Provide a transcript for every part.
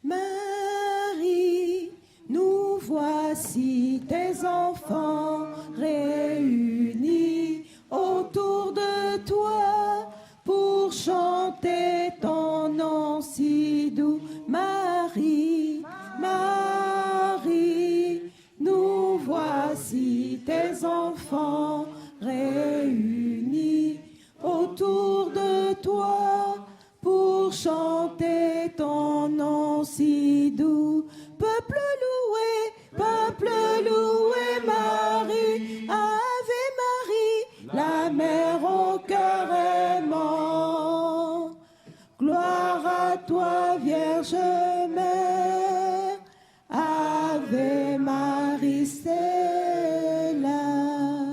Marie, nous voici tes enfants réunis autour de toi pour chanter ton nom si doux. Marie, Marie, nous voici tes enfants réunis autour de toi pour chanter ton nom si doux. Peuple loué Marie, Ave Marie, la mère au cœur aimant. Gloire à toi, Vierge Mère, Ave Marie, c'est là.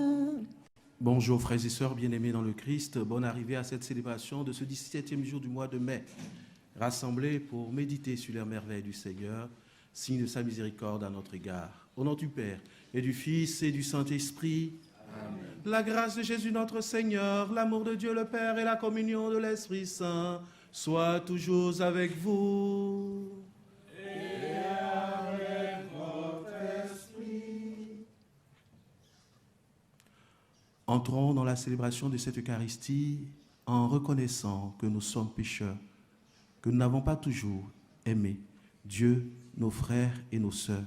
Bonjour frères et sœurs bien-aimés dans le Christ, bonne arrivée à cette célébration de ce 17e jour du mois de mai, rassemblés pour méditer sur les merveilles du Seigneur, signe de sa miséricorde à notre égard. Au nom du Père et du Fils et du Saint-Esprit, amen. La grâce de Jésus notre Seigneur, l'amour de Dieu le Père et la communion de l'Esprit Saint soient toujours avec vous. Et avec votre esprit. Entrons dans la célébration de cette Eucharistie en reconnaissant que nous sommes pécheurs, que nous n'avons pas toujours aimé Dieu, nos frères et nos sœurs.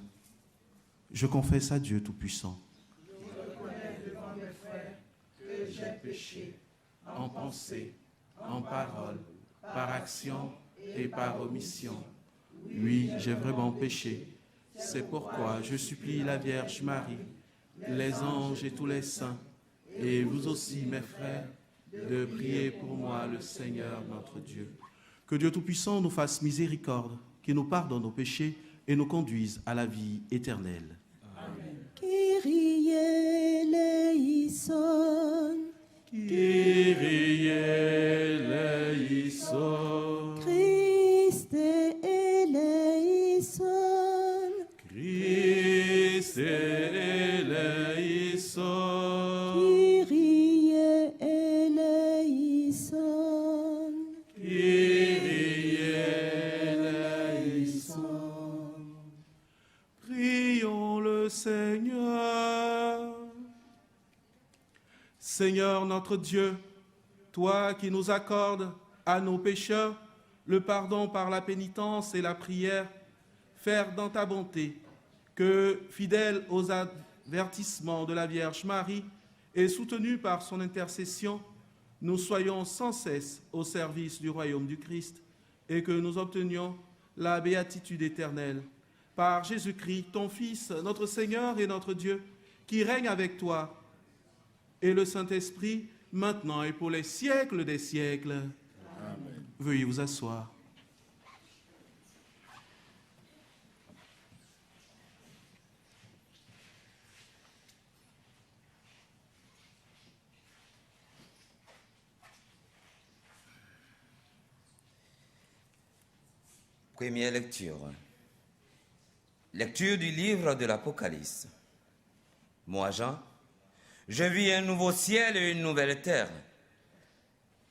Je confesse à Dieu Tout-Puissant. Je reconnais devant mes frères que j'ai péché en pensée, en parole, par action et par omission. Oui, j'ai vraiment péché. C'est pourquoi je supplie la Vierge Marie, les anges et tous les saints, et vous aussi, mes frères, de prier pour moi le Seigneur notre Dieu. Que Dieu Tout-Puissant nous fasse miséricorde, qu'il nous pardonne nos péchés et nous conduise à la vie éternelle. Amen. Kyrie eleison. Kyrie eleison. Christe eleison. Christe eleison. Kyrie eleison. Kyrie eleison. Prions le Seigneur. Seigneur notre Dieu, toi qui nous accordes à nos pécheurs le pardon par la pénitence et la prière, faire dans ta bonté que, fidèle aux avertissements de la Vierge Marie et soutenu par son intercession, nous soyons sans cesse au service du royaume du Christ et que nous obtenions la béatitude éternelle. Par Jésus-Christ, ton Fils, notre Seigneur et notre Dieu, qui règne avec toi et le Saint-Esprit, maintenant et pour les siècles des siècles. Amen. Veuillez vous asseoir. Première lecture. Lecture du livre de l'Apocalypse. Moi, Jean, je vis un nouveau ciel et une nouvelle terre,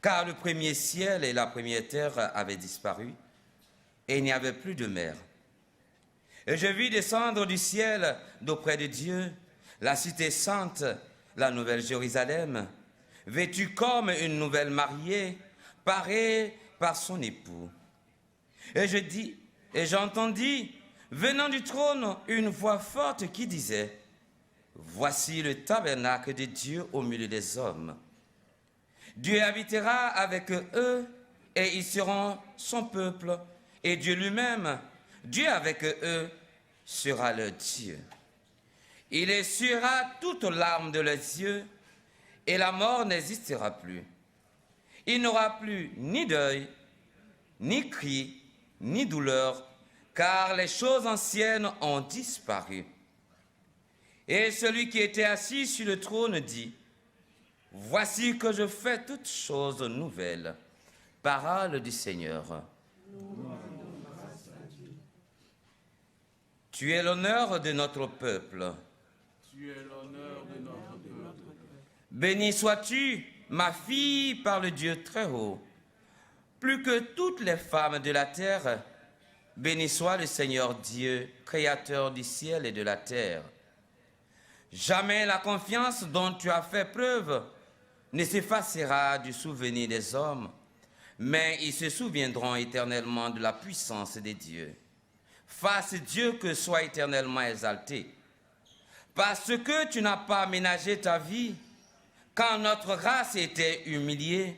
car le premier ciel et la première terre avaient disparu, et il n'y avait plus de mer. Et je vis descendre du ciel d'auprès de Dieu la cité sainte, la nouvelle Jérusalem, vêtue comme une nouvelle mariée, parée par son époux. Et j'entendis, venant du trône, une voix forte qui disait, « Voici le tabernacle de Dieu au milieu des hommes. Dieu habitera avec eux, et ils seront son peuple, et Dieu lui-même, Dieu avec eux, sera leur Dieu. Il essuiera toute larme de leurs yeux, et la mort n'existera plus. Il n'aura plus ni deuil, ni cri, ni douleur, car les choses anciennes ont disparu. » Et celui qui était assis sur le trône dit, « Voici que je fais toutes choses nouvelles. » Parole du Seigneur. Tu es l'honneur de notre peuple. Tu es l'honneur de notre peuple. Béni sois-tu, ma fille, par le Dieu très haut. plus que toutes les femmes de la terre. Béni soit le Seigneur Dieu, créateur du ciel et de la terre. Jamais la confiance dont tu as fait preuve ne s'effacera du souvenir des hommes, mais ils se souviendront éternellement de la puissance des dieux. Fasse Dieu que soit éternellement exalté. Parce que tu n'as pas ménagé ta vie quand notre race était humiliée,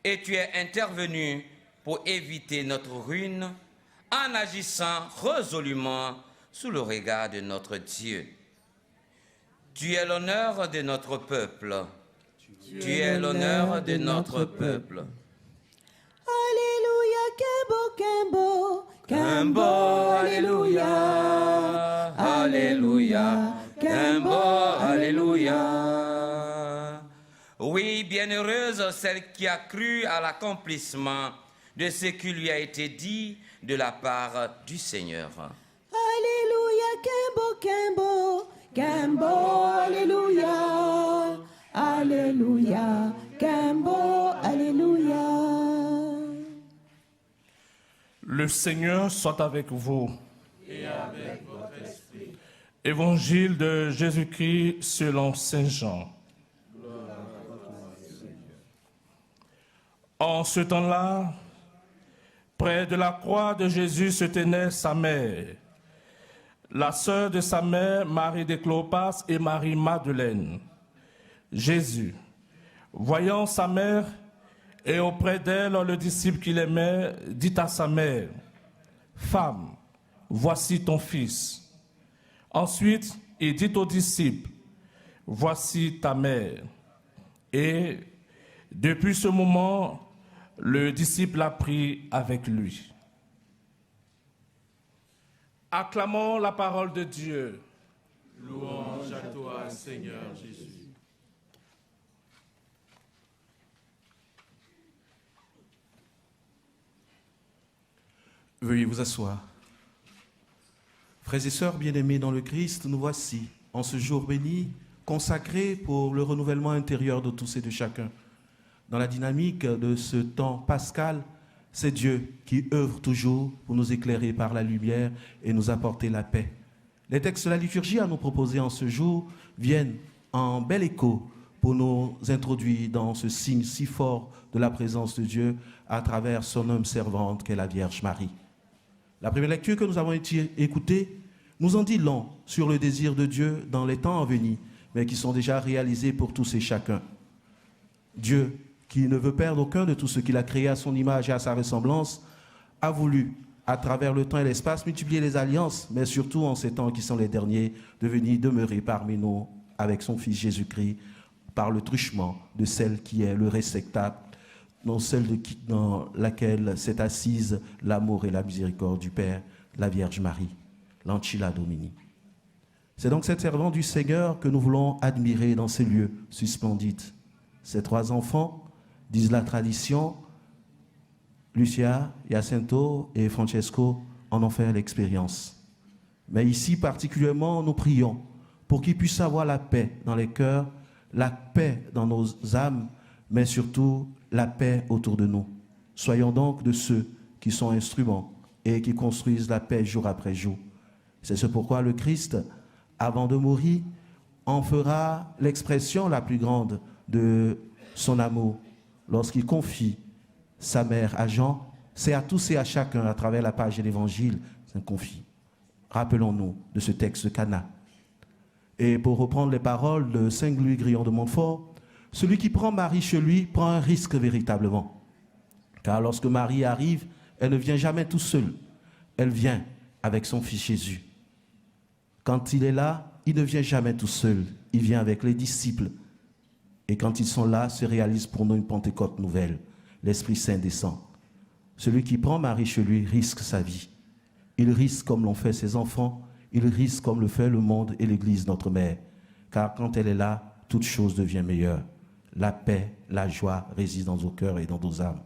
et tu es intervenu pour éviter notre ruine en agissant résolument sous le regard de notre Dieu. Tu es l'honneur de notre peuple. Tu es l'honneur de notre peuple. Alléluia, Kembo, Kembo, Kembo, Alléluia, Alléluia, Kembo, Alléluia. Oui, bienheureuse celle qui a cru à l'accomplissement de ce qui lui a été dit de la part du Seigneur. Alléluia, Kembo, Kembo, Kembo, Alléluia, Alléluia, Kembo, Alléluia. Le Seigneur soit avec vous. Et avec votre esprit. Évangile de Jésus-Christ selon Saint Jean. En ce temps-là, près de la croix de Jésus se tenait sa mère, la sœur de sa mère, Marie de Cléopas et Marie-Madeleine. Jésus, voyant sa mère et auprès d'elle le disciple qu'il aimait, dit à sa mère, « Femme, voici ton fils. » Ensuite, il dit au disciple, « Voici ta mère. » Et depuis ce moment, le disciple l'a pris avec lui. Acclamons la parole de Dieu. Louange à toi, Seigneur Jésus. Veuillez vous asseoir. Frères et sœurs bien-aimés dans le Christ, nous voici, en ce jour béni, consacré pour le renouvellement intérieur de tous et de chacun. Dans la dynamique de ce temps pascal, c'est Dieu qui œuvre toujours pour nous éclairer par la lumière et nous apporter la paix. Les textes de la liturgie à nous proposer en ce jour viennent en bel écho pour nous introduire dans ce signe si fort de la présence de Dieu à travers son homme servante qu'est la Vierge Marie. La première lecture que nous avons écoutée nous en dit long sur le désir de Dieu dans les temps à venir, mais qui sont déjà réalisés pour tous et chacun. Dieu, qui ne veut perdre aucun de tout ce qu'il a créé à son image et à sa ressemblance, a voulu, à travers le temps et l'espace, multiplier les alliances, mais surtout en ces temps qui sont les derniers, de venir demeurer parmi nous avec son Fils Jésus-Christ, par le truchement de celle qui est le réceptacle, non celle dans laquelle s'est assise l'amour et la miséricorde du Père, la Vierge Marie, l'Ancilla Domini. C'est donc cette servante du Seigneur que nous voulons admirer dans ces lieux si splendides. Ces trois enfants, disent la tradition, Lucia, Jacinto et Francesco en ont fait l'expérience. Mais ici particulièrement, nous prions pour qu'ils puissent avoir la paix dans les cœurs, la paix dans nos âmes, mais surtout la paix autour de nous. Soyons donc de ceux qui sont instruments et qui construisent la paix jour après jour. C'est ce pourquoi le Christ, avant de mourir, en fera l'expression la plus grande de son amour. Lorsqu'il confie sa mère à Jean, c'est à tous et à chacun, à travers la page de l'Évangile, c'est un confie. Rappelons-nous de ce texte de Cana. Et pour reprendre les paroles de Saint Louis Grillon de Montfort, celui qui prend Marie chez lui prend un risque véritablement. Car lorsque Marie arrive, elle ne vient jamais tout seule. Elle vient avec son fils Jésus. Quand il est là, il ne vient jamais tout seul. Il vient avec les disciples. Et quand ils sont là, se réalise pour nous une Pentecôte nouvelle. L'Esprit Saint descend. Celui qui prend Marie chez lui risque sa vie. Il risque comme l'ont fait ses enfants. Il risque comme le fait le monde et l'Église, notre mère. Car quand elle est là, toute chose devient meilleure. La paix, la joie résident dans nos cœurs et dans nos âmes.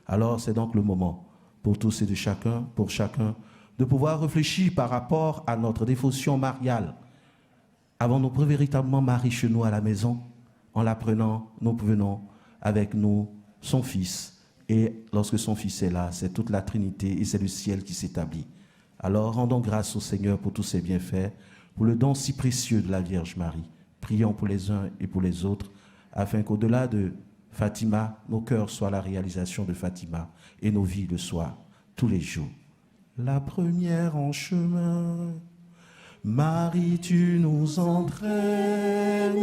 Alors c'est donc le moment pour tous et de chacun, pour chacun, de pouvoir réfléchir par rapport à notre dévotion mariale. Avons-nous pris véritablement Marie chez nous à la maison? En la prenant, nous venons avec nous, son Fils, Et lorsque son Fils est là, c'est toute la Trinité et c'est le ciel qui s'établit. Alors rendons grâce au Seigneur pour tous ses bienfaits, pour le don si précieux de la Vierge Marie. Prions pour les uns et pour les autres, afin qu'au-delà de Fatima, nos cœurs soient la réalisation de Fatima et nos vies le soient tous les jours. La première en chemin, Marie, tu nous entraînes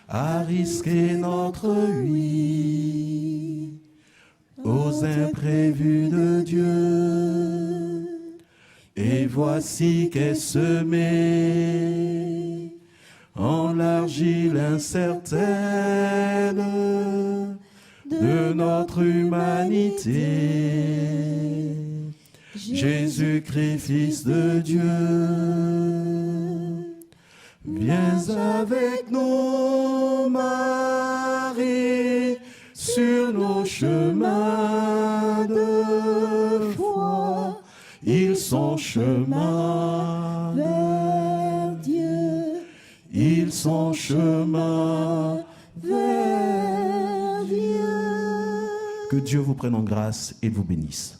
à risquer notre vie aux imprévus de Dieu. Et voici qu'est semée en l'argile incertaine de notre humanité. Jésus-Christ, Fils de Dieu, viens avec nous, Marie, sur nos chemins de foi. Ils sont chemins Vers Dieu, ils sont chemins vers Dieu. Que Dieu vous prenne en grâce et vous bénisse.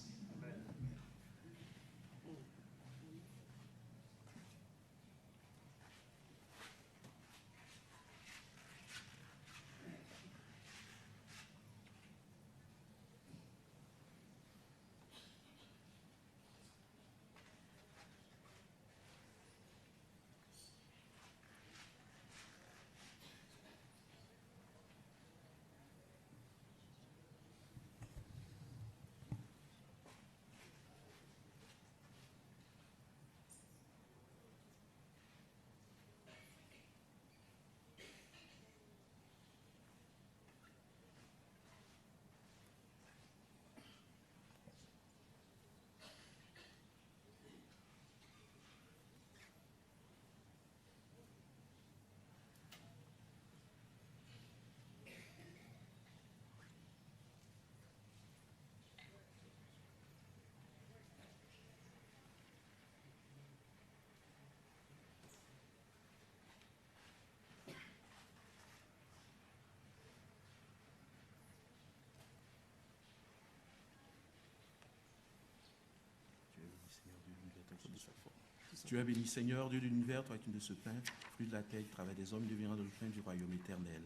Tu as béni, Seigneur, Dieu de l'univers, toi qui de ce pain, fruit de la terre, travail des hommes, deviendra le pain du royaume éternel.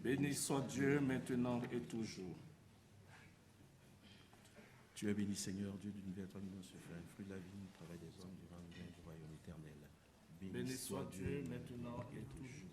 Béni soit Dieu maintenant et toujours. Tu as béni, Seigneur, Dieu de l'univers, toi qui de ce pain, fruit de la vie, travail des hommes, deviendra le pain du royaume éternel. Béni soit Dieu maintenant et toujours.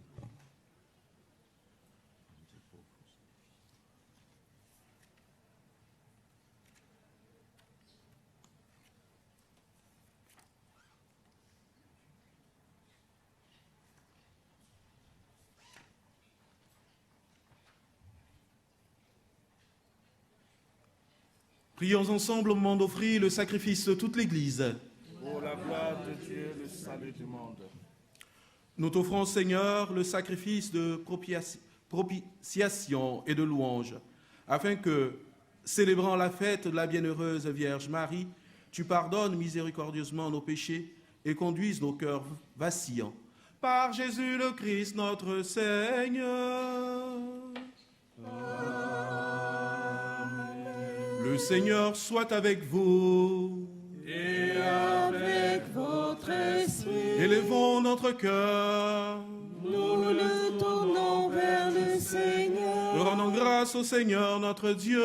Prions ensemble au moment d'offrir le sacrifice de toute l'Église. Pour la gloire de Dieu, le salut du monde. Nous t'offrons, Seigneur, le sacrifice de propitiation et de louange, afin que, célébrant la fête de la bienheureuse Vierge Marie, tu pardonnes miséricordieusement nos péchés et conduises nos cœurs vacillants. Par Jésus le Christ, notre Seigneur. Le Seigneur soit avec vous. Et avec votre esprit, Élevons notre cœur. nous le tournons vers le Nous Seigneur. rendons grâce au Seigneur notre Dieu.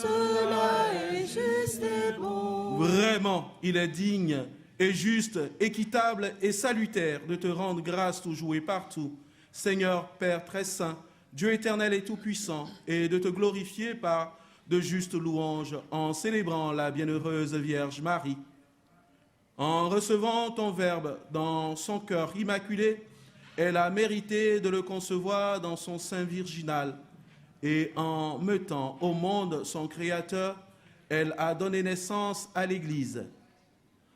Cela est juste et bon. Vraiment, il est digne et juste, équitable et salutaire de te rendre grâce toujours et partout, Seigneur Père très saint, Dieu éternel et tout-puissant, et de te glorifier par de justes louanges en célébrant la bienheureuse Vierge Marie. En recevant ton Verbe dans son cœur immaculé, elle a mérité de le concevoir dans son sein virginal, et en mettant au monde son Créateur, elle a donné naissance à l'Église.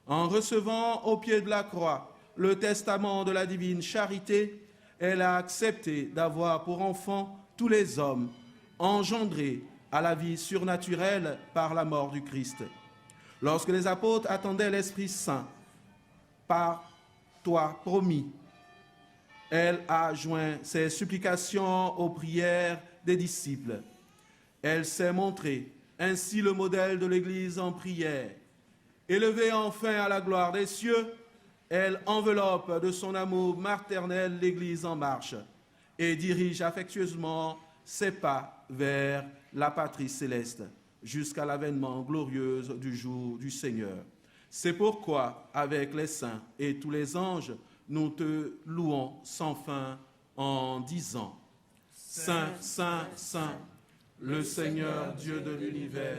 En recevant au pied de la croix le testament de la divine charité, elle a accepté d'avoir pour enfants tous les hommes, engendrés à la vie surnaturelle par la mort du Christ. Lorsque les apôtres attendaient l'Esprit Saint, par toi promis, elle a joint ses supplications aux prières des disciples. Elle s'est montrée ainsi le modèle de l'Église en prière. Élevée enfin à la gloire des cieux, elle enveloppe de son amour maternel l'Église en marche et dirige affectueusement ses pas vers la patrie céleste jusqu'à l'avènement glorieux du jour du Seigneur. C'est pourquoi, avec les saints et tous les anges, nous te louons sans fin en disant: Saint, Saint, Saint, le Seigneur Dieu de l'univers,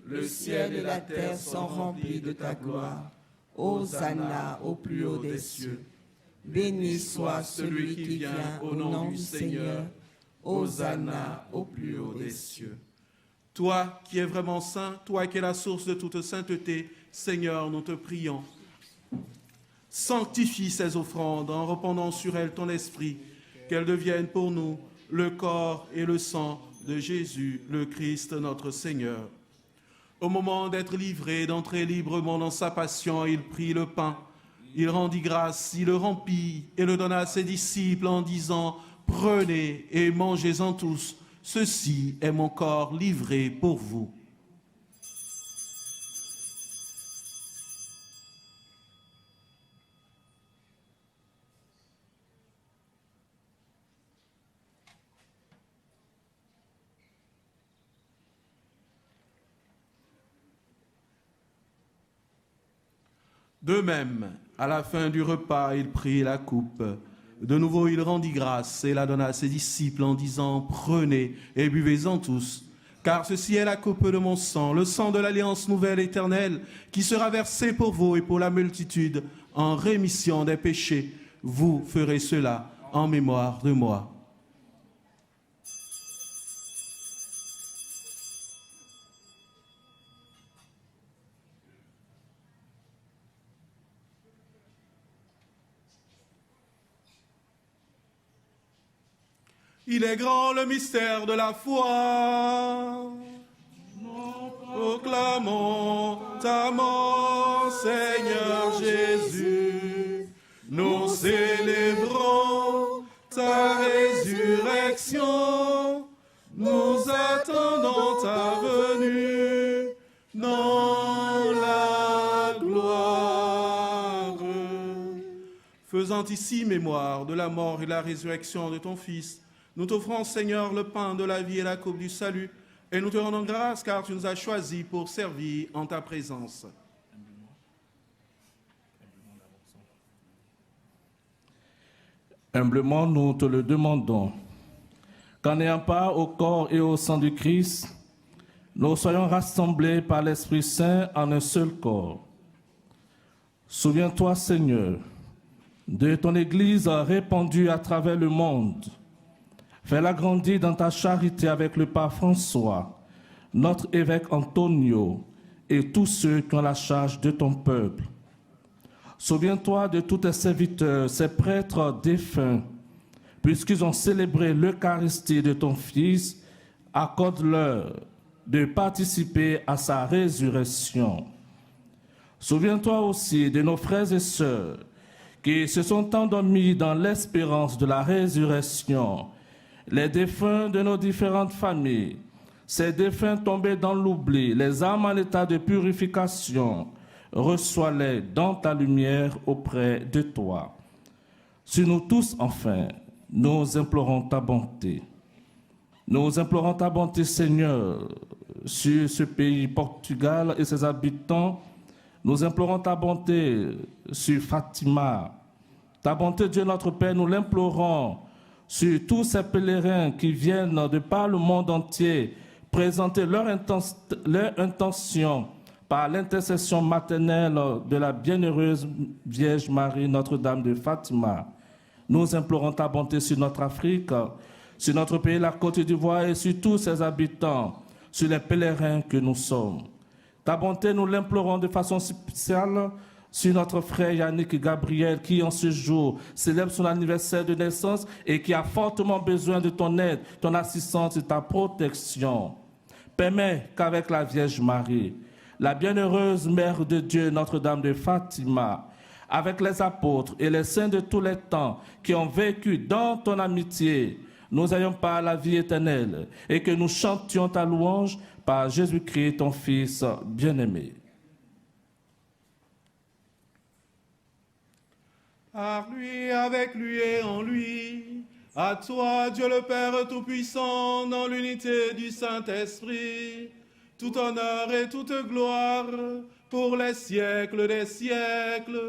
Le ciel et la terre sont remplis de ta gloire. Hosanna au plus haut des cieux. Béni soit celui qui vient au nom du Seigneur. Hosanna au plus haut des cieux. Toi qui es vraiment saint, toi qui es la source de toute sainteté, Seigneur, nous te prions. Sanctifie ces offrandes en répandant sur elles ton esprit, qu'elles deviennent pour nous le corps et le sang de Jésus, le Christ, notre Seigneur. Au moment d'être livré, d'entrer librement dans sa passion, il prit le pain, il rendit grâce, il le rompit et le donna à ses disciples en disant: Prenez et mangez-en tous, ceci est mon corps livré pour vous. De même, à la fin du repas, il prit la coupe. De nouveau, il rendit grâce et la donna à ses disciples en disant: Prenez et buvez-en tous, car ceci est la coupe de mon sang, le sang de l'alliance nouvelle éternelle, qui sera versé pour vous et pour la multitude en rémission des péchés. Vous ferez cela en mémoire de moi. Il est grand le mystère de la foi. Proclamons ta mort, Seigneur Jésus. Nous célébrons ta résurrection. Nous attendons ta venue dans la gloire. Faisant ici mémoire de la mort et la résurrection de ton Fils, nous t'offrons, Seigneur, le pain de la vie et la coupe du salut, et nous te rendons grâce car tu nous as choisis pour servir en ta présence. Humblement, nous te le demandons, qu'en ayant part au corps et au sang du Christ, nous soyons rassemblés par l'Esprit Saint en un seul corps. Souviens-toi, Seigneur, de ton Église répandue à travers le monde. Fais-la grandir dans ta charité avec le pape François, notre évêque Antonio et tous ceux qui ont la charge de ton peuple. Souviens-toi de tous tes serviteurs, ces prêtres défunts, puisqu'ils ont célébré l'Eucharistie de ton Fils, accorde-leur de participer à sa résurrection. Souviens-toi aussi de nos frères et sœurs qui se sont endormis dans l'espérance de la résurrection, les défunts de nos différentes familles, ces défunts tombés dans l'oubli, les âmes en état de purification, reçois-les dans ta lumière auprès de toi. Sur nous tous, enfin, nous implorons ta bonté. Nous implorons ta bonté, Seigneur, sur ce pays, Portugal et ses habitants. Nous implorons ta bonté sur Fatima. Ta bonté, Dieu notre Père, nous l'implorons sur tous ces pèlerins qui viennent de par le monde entier présenter leur intention par l'intercession maternelle de la bienheureuse Vierge Marie, Notre-Dame de Fatima. Nous implorons ta bonté sur notre Afrique, sur notre pays, la Côte d'Ivoire et sur tous ses habitants, sur les pèlerins que nous sommes. Ta bonté, nous l'implorons de façon spéciale sur notre frère Yannick Gabriel qui, en ce jour, célèbre son anniversaire de naissance et qui a fortement besoin de ton aide, ton assistance et ta protection. Permets qu'avec la Vierge Marie, la bienheureuse Mère de Dieu, Notre-Dame de Fatima, avec les apôtres et les saints de tous les temps qui ont vécu dans ton amitié, nous ayons pas la vie éternelle et que nous chantions ta louange par Jésus-Christ, ton Fils bien-aimé. Par lui, avec lui et en lui, à toi, Dieu le Père Tout-Puissant, dans l'unité du Saint-Esprit, tout honneur et toute gloire pour les siècles des siècles.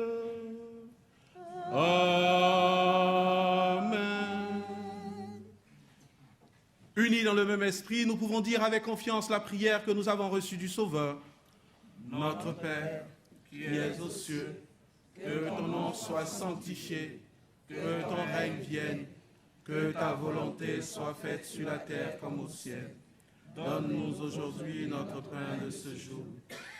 Amen. Unis dans le même esprit, nous pouvons dire avec confiance la prière que nous avons reçue du Sauveur. Notre Père, qui es aux cieux, que ton nom soit sanctifié, que ton règne vienne, que ta volonté soit faite sur la terre comme au ciel. Donne-nous aujourd'hui notre pain de ce jour.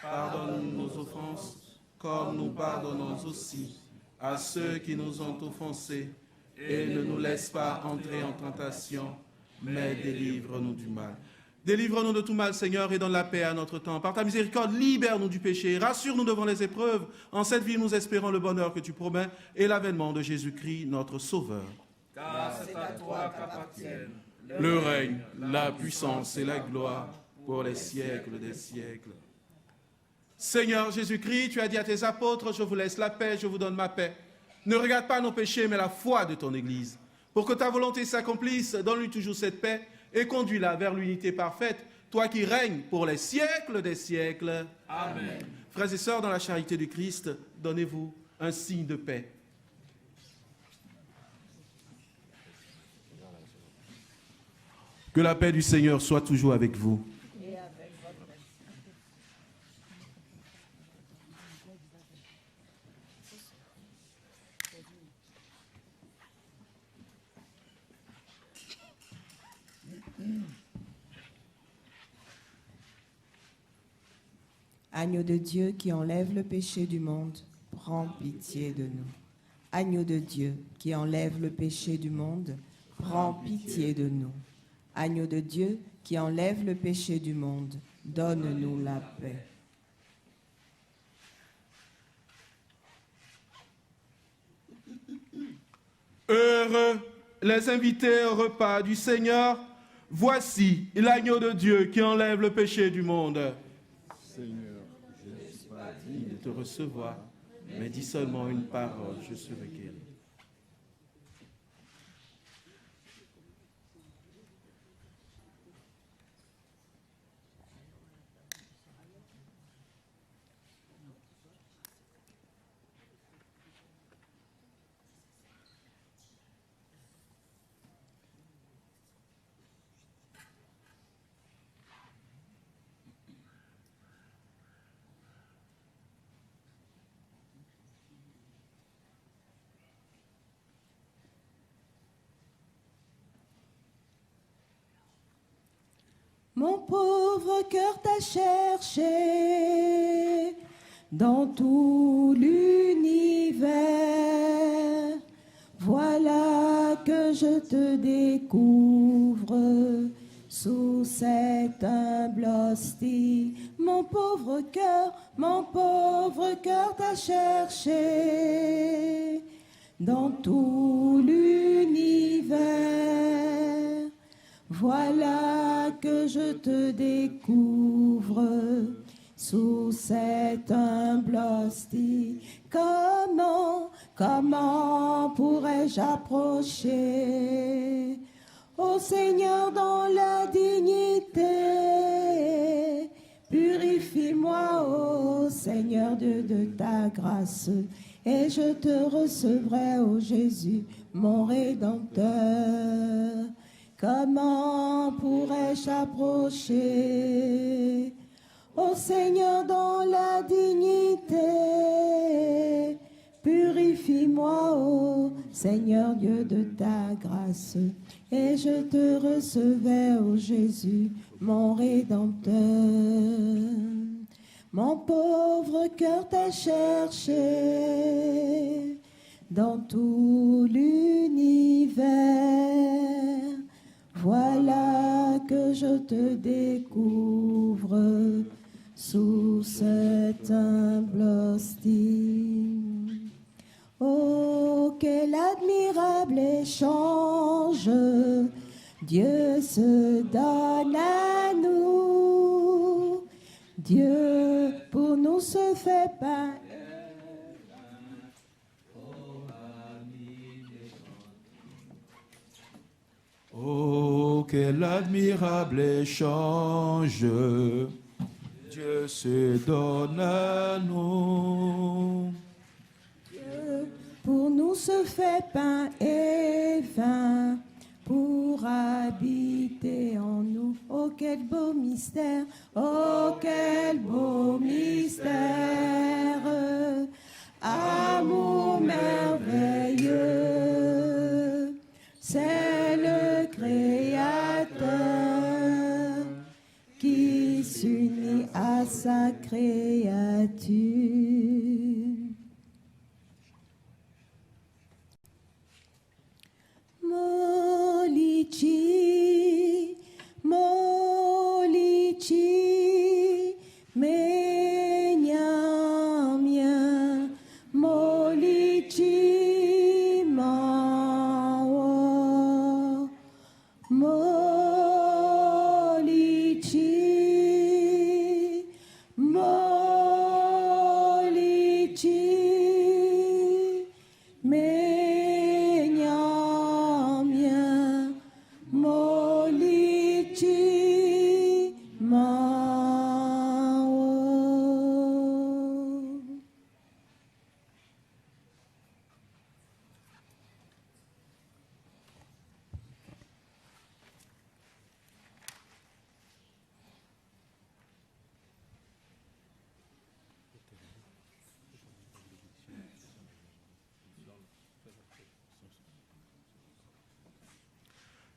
Pardonne-nous nos offenses, comme nous pardonnons aussi à ceux qui nous ont offensés. Et ne nous laisse pas entrer en tentation, mais délivre-nous du mal. Délivre-nous de tout mal, Seigneur, et donne la paix à notre temps. Par ta miséricorde, libère-nous du péché, rassure-nous devant les épreuves. En cette vie, nous espérons le bonheur que tu promets et l'avènement de Jésus-Christ, notre Sauveur. Car c'est à toi qu'appartiennent Le règne, la puissance et la gloire pour les siècles des siècles. Seigneur Jésus-Christ, tu as dit à tes apôtres, je vous laisse la paix, je vous donne ma paix. Ne regarde pas nos péchés, mais la foi de ton Église. Pour que ta volonté s'accomplisse, donne-lui toujours cette paix et conduis-la vers l'unité parfaite, toi qui règnes pour les siècles des siècles. Amen. Frères et sœurs, dans la charité du Christ, donnez-vous un signe de paix. Que la paix du Seigneur soit toujours avec vous. Agneau de Dieu qui enlève le péché du monde, prends pitié de nous. Agneau de Dieu qui enlève le péché du monde, prends pitié de nous. Agneau de Dieu qui enlève le péché du monde, donne-nous la paix. Heureux les invités au repas du Seigneur, voici l'agneau de Dieu qui enlève le péché du monde. Seigneur, je ne suis pas digne de te recevoir, mais dis seulement une parole, je serai guéri. Mon pauvre cœur t'a cherché dans tout l'univers. Voilà que je te découvre sous cette humble hostie. Mon pauvre cœur t'a cherché dans tout l'univers. Voilà que je te découvre sous cette humble hostie. Comment pourrais-je approcher au Seigneur dans la dignité? Purifie-moi, ô Seigneur Dieu de ta grâce, et je te recevrai, ô Jésus, mon Rédempteur. Comment pourrais-je approcher au Seigneur dans la dignité? Purifie-moi, ô Seigneur Dieu de ta grâce, et je te recevrai, ô Jésus, mon Rédempteur. Mon pauvre cœur t'a cherché dans tout l'univers. Voilà que je te découvre sous cette humble hostie. Oh, quel admirable échange Dieu se donne à nous. Dieu pour nous se fait pain. Oh, quel admirable échange, Dieu se donne à nous. Dieu pour nous se fait pain et vin, pour habiter en nous. Oh, quel beau mystère, oh, quel beau mystère, amour merveilleux, c'est le Créateur qui s'unit à sa créature. Molici, molici, menyamia, molici, mawo, molici, molici, menyamia, molici, mawo.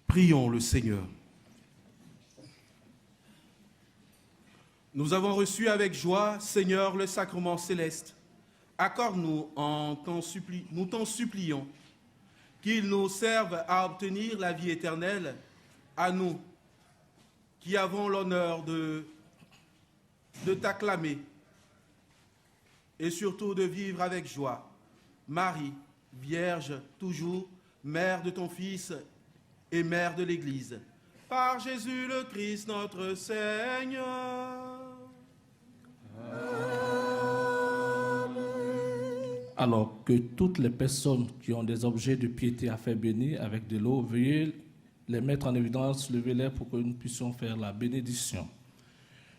Prions le Seigneur. Nous avons reçu avec joie, Seigneur, le sacrement céleste. Accorde-nous, nous t'en supplions, qu'il nous serve à obtenir la vie éternelle, à nous, qui avons l'honneur de t'acclamer et surtout de vivre avec joie. Marie, Vierge, toujours, Mère de ton Fils et Mère de l'Église, par Jésus le Christ notre Seigneur. Alors que toutes les personnes qui ont des objets de piété à faire bénir avec de l'eau, veuillez les mettre en évidence, levez-les pour que nous puissions faire la bénédiction.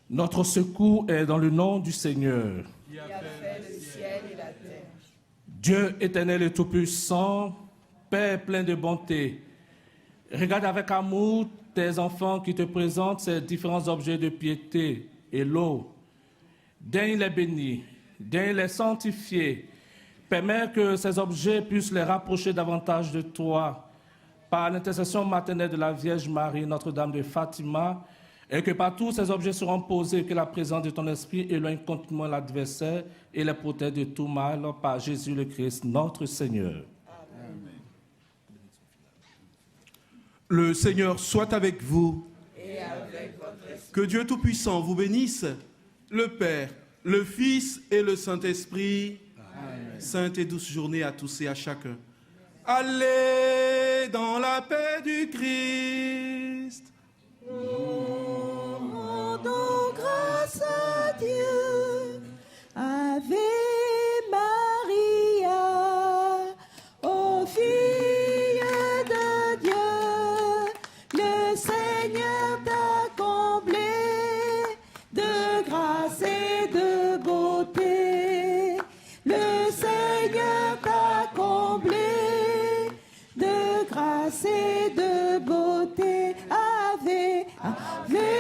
Notre secours est dans le nom du Seigneur. Qui a fait le ciel et la terre. Dieu éternel et tout-puissant, Père plein de bonté, regarde avec amour tes enfants qui te présentent ces différents objets de piété et l'eau. Daigne les bénir, daigne les sanctifier. Permets que ces objets puissent les rapprocher davantage de toi par l'intercession maternelle de la Vierge Marie, Notre-Dame de Fatima, et que par tous ces objets seront posés, que la présence de ton esprit éloigne continuellement l'adversaire et les protège de tout mal par Jésus le Christ, notre Seigneur. Le Seigneur soit avec vous. Et avec votre esprit. Que Dieu Tout-Puissant vous bénisse, le Père, le Fils et le Saint-Esprit. Amen. Sainte et douce journée à tous et à chacun. Allez dans la paix du Christ. Rendons grâce à Dieu. Ave Maria, ô fille de Dieu, le Seigneur t'a comblé de grâce et de beauté. Le Seigneur t'a comblé de grâce et de beauté. Ave, Ave